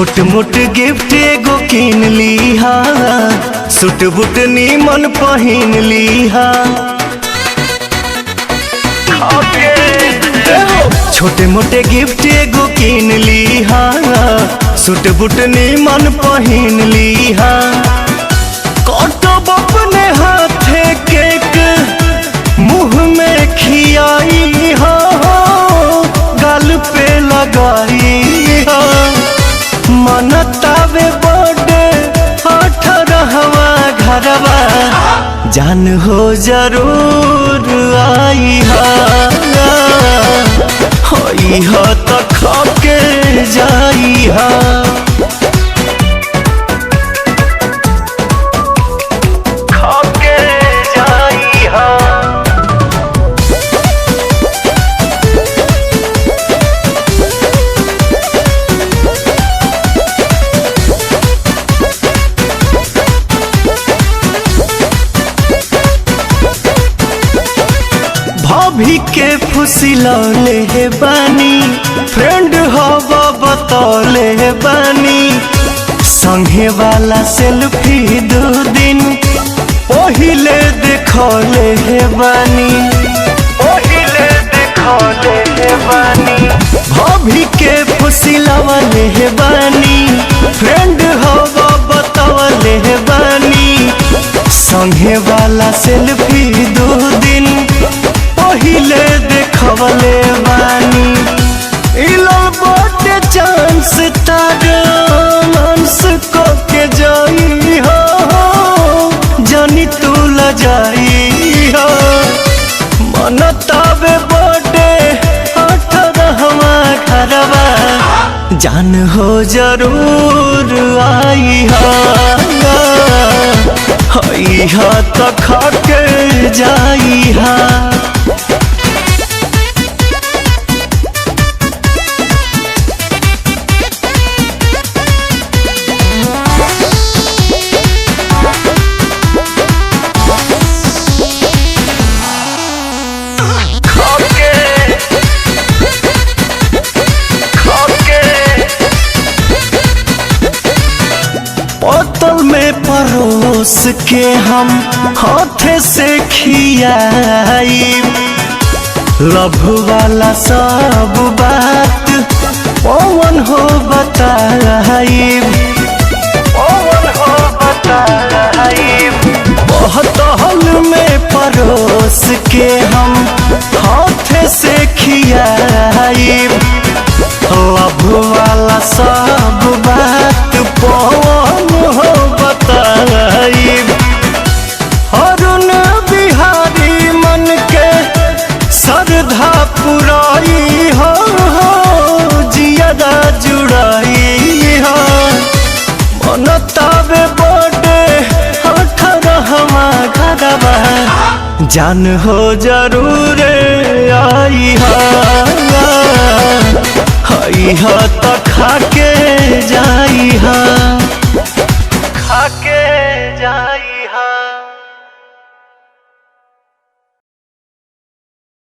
छोट मोट गिफ्ट एगो किन लीहा, सूट बूट नीमन पहिन लीहा। छोटे मोटे गिफ्ट एगो किन लीहा, सूट बूट नीमन पहिन लीहा। कटब अपने हाथे केक मुँह में खियाई हो, गाल पे लगाई हो। मनतावे बर्थडे 18वां घरवा, जान हो जरूर आई हा तो खाके जाई हा। खाके जाई हा। भाभी के फुसिलौले हे बानी, फ्रेंड हवा बतौले हे बानी। संगे वाला सेल्फी 2 दिन पहिले देखौले हे बानी, पहिले देखौले हे बानी। भाभी के फुसिलौले हे बानी, फ्रेंड हवा बतौले हे बानी। संगे वाला सेल्फी 2 दिन पहिले देखवले बानी। इलल बटे चांस तारंस को के जाई हो, जानी तू ल जाई हो। मनतावे बटे 18वां घरवा, जान हो जरूर आई हा तो खाके जाई हा। बोतल में परोस के हम हाथे से खियाई। लव वाला सब बात पवन हो बताई, पवन हो बताई। बोतल में परोस के हम हाथे से खियाई। लव वाला सब बात पवन हो बताई। अरुण बिहारी मन के श्रद्धा पुराई हो, जियादा जुड़ाई हो। मनतावे बर्थडे 18वां घरवा, जान हो जरूर आई हा तो खाके जाई हा। खाके जाई।